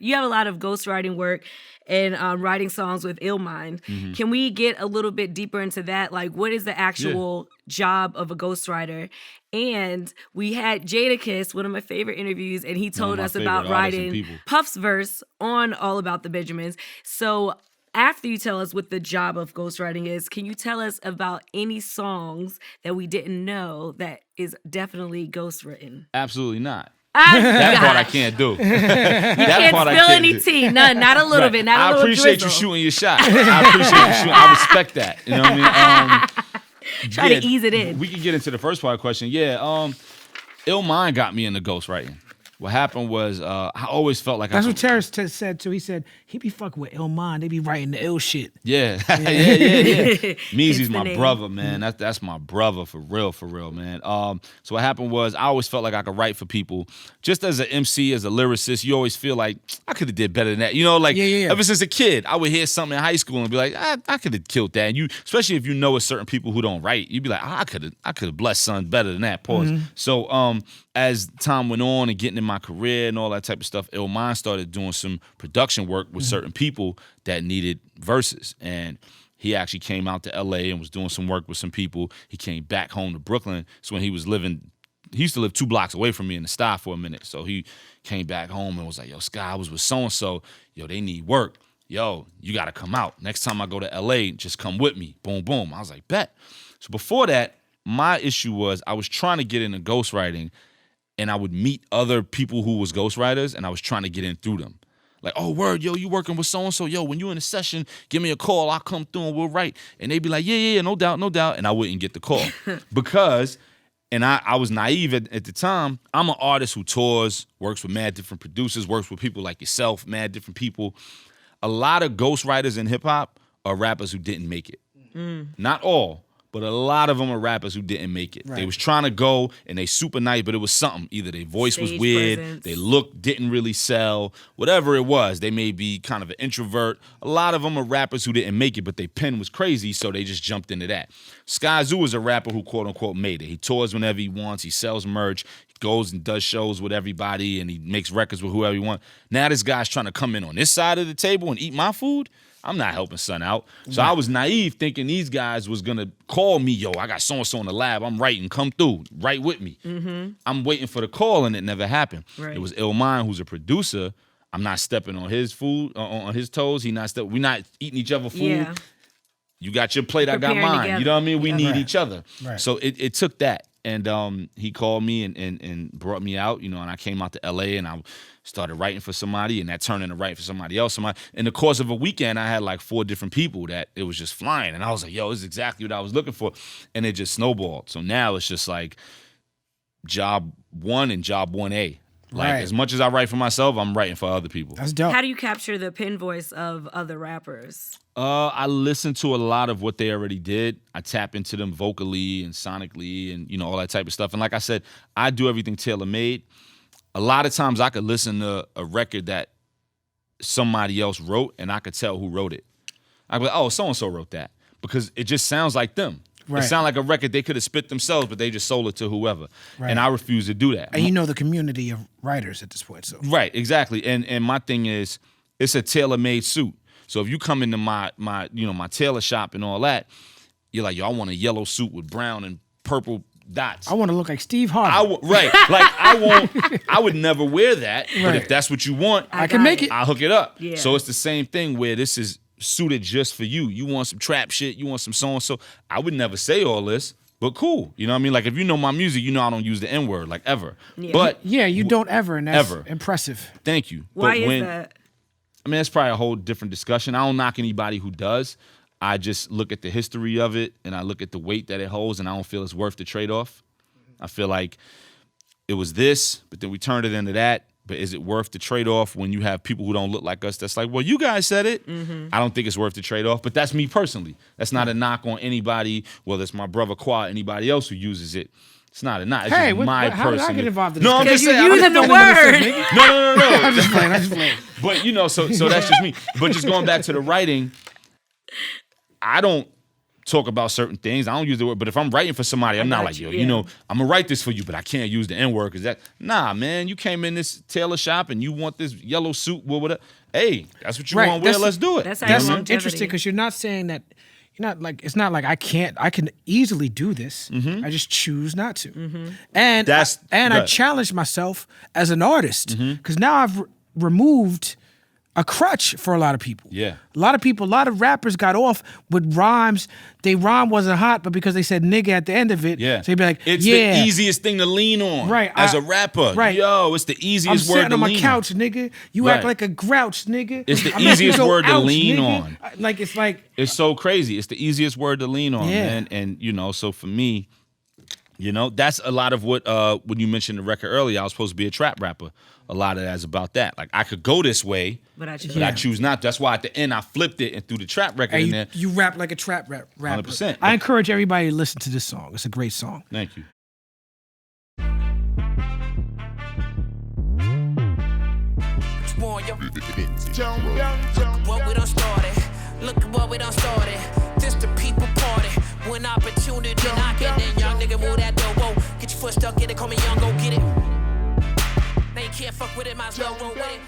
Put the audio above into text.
you have a lot of ghostwriting work and writing songs with Illmind. Mm-hmm. Can we get a little bit deeper into that? Like, what is the actual job of a ghostwriter? And we had Jadakiss, one of my favorite interviews, and he told us about writing Puff's verse on All About the Benjamins. So after you tell us what the job of ghostwriting is, can you tell us about any songs that we didn't know that is definitely ghostwritten? Absolutely not. That part I can't do. You can't spill any tea. None. Not a little bit. Not a little appreciate drizzle. you shooting your shot. I appreciate you shooting. I respect that. You know what I mean? Try to ease it in. We can get into the first part of the question. Yeah. Illmind got me into ghostwriting. What happened was I always felt like that's what Terrence said too. He said he be fucking with Illmind. They be writing the ill shit. Yeah. yeah. Meezy's my brother, man. That's my brother for real, man. So what happened was I always felt like I could write for people. Just as an MC, as a lyricist, you always feel like I could have did better than that. You know, like ever since a kid, I would hear something in high school and be like, I could have killed that. And you, especially if you know it's certain people who don't write, you'd be like, I could have blessed son better than that. Pause. Mm-hmm. So as time went on and getting in my career and all that type of stuff, Illmind started doing some production work with certain people that needed verses. And he actually came out to LA and was doing some work with some people. He came back home to Brooklyn. So when he used to live 2 blocks away from me in the Sty for a minute. So he came back home and was like, yo, Sky, I was with so-and-so. Yo, they need work. Yo, you got to come out. Next time I go to LA, just come with me. Boom, boom. I was like, bet. So before that, my issue was I was trying to get into ghostwriting, and I would meet other people who was ghostwriters, and I was trying to get in through them. Like, oh, word, yo, you working with so-and-so. Yo, when you in a session, give me a call. I'll come through and we'll write. And they'd be like, yeah, no doubt. And I wouldn't get the call because, and I was naive at the time, I'm an artist who tours, works with mad different producers, works with people like yourself, mad different people. A lot of ghostwriters in hip-hop are rappers who didn't make it. Not all. But a lot of them are rappers who didn't make it. Right. They was trying to go, and they super nice, but it was something. Either their voice was weird, their look didn't really sell, whatever it was. They may be kind of an introvert. A lot of them are rappers who didn't make it, but their pen was crazy, so they just jumped into that. Skyzoo is a rapper who, quote-unquote, made it. He tours whenever he wants. He sells merch. He goes and does shows with everybody, and he makes records with whoever he wants. Now this guy's trying to come in on this side of the table and eat my food? I'm not helping son out. So I was naive thinking these guys was going to call me, yo, I got so-and-so in the lab. I'm writing. Come through. Write with me. Mm-hmm. I'm waiting for the call, and it never happened. Right. It was Illmind, who's a producer. I'm not stepping on his food, on his toes. We're not eating each other food. Yeah. You got your plate, I got mine. Together. You know what I mean? We need each other. Right. So it took that. And he called me and brought me out, you know, and I came out to LA and I started writing for somebody, and that turned into writing for somebody else. In the course of a weekend, I had like 4 different people that it was just flying. And I was like, yo, this is exactly what I was looking for. And it just snowballed. So now it's just like job 1 and job 1A. Like as much as I write for myself, I'm writing for other people. That's dope. How do you capture the pen voice of other rappers? I listen to a lot of what they already did. I tap into them vocally and sonically and, you know, all that type of stuff. And like I said, I do everything tailor-made. A lot of times I could listen to a record that somebody else wrote and I could tell who wrote it. I'd be like, oh, so-and-so wrote that. Because it just sounds like them. Right. It sounds like a record they could have spit themselves, but they just sold it to whoever. Right. And I refuse to do that. And you know the community of writers at this point. So right, exactly. And my thing is, it's a tailor-made suit. So if you come into my tailor shop and all that, you're like, yo, I want a yellow suit with brown and purple dots. I want to look like Steve Harvey. Right. Like I would never wear that. Right. But if that's what you want, I can make it. I'll hook it up. Yeah. So it's the same thing where this is suited just for you. You want some trap shit, you want some so-and-so. I would never say all this, but cool. You know what I mean? Like if you know my music, you know I don't use the N-word, like ever. Yeah. But yeah, you don't ever, and that's impressive. Thank you. Why is that? I mean, that's probably a whole different discussion. I don't knock anybody who does. I just look at the history of it, and I look at the weight that it holds, and I don't feel it's worth the trade-off. I feel like it was this, but then we turned it into that. But is it worth the trade-off when you have people who don't look like us that's like, well, you guys said it. Mm-hmm. I don't think it's worth the trade-off, but that's me personally. That's not a knock on anybody, whether it's my brother Qua, anybody else who uses it. It's not a knock. It's just my how personal. did I get involved in this? No, I'm just saying. You're using the word. No. I'm just playing. But, you know, so that's just me. But just going back to the writing, I don't talk about certain things. I don't use the word, but if I'm writing for somebody, I'm not like, yo, you know, I'm gonna write this for you, but I can't use the N-word because that. Nah, man, you came in this tailor shop and you want this yellow suit, whatever. Hey, that's what you want to wear. Let's do it. That's interesting because you're not saying that. You're not like, it's not like I can easily do this. I just choose not to. And I challenge myself as an artist because now I've removed a crutch for a lot of people. Yeah. A lot of rappers got off with rhymes. They rhyme wasn't hot, but because they said nigga at the end of it, so they'd be like, it's the easiest thing to lean on as a rapper. Right. Yo, it's the easiest word to lean on. I'm sitting on my couch, nigga. You act like a grouch, nigga. It's the easiest word to lean on. Like, it's like... It's so crazy. It's the easiest word to lean on, man. And, you know, so for me, you know, that's a lot of what, when you mentioned the record earlier, I was supposed to be a trap rapper. A lot of that's about that. Like, I could go this way, but I choose not. That's why at the end I flipped it and threw the trap record in there. You rap like a trap rapper. 100%. I encourage everybody to listen to this song. It's a great song. Thank you. What we done started. Look at what we done started. This the people party. When opportunity knocking, then young nigga move that door. Whoa, get your foot stuck in it, call me young, go get it. They can't fuck with it, might as well go with it.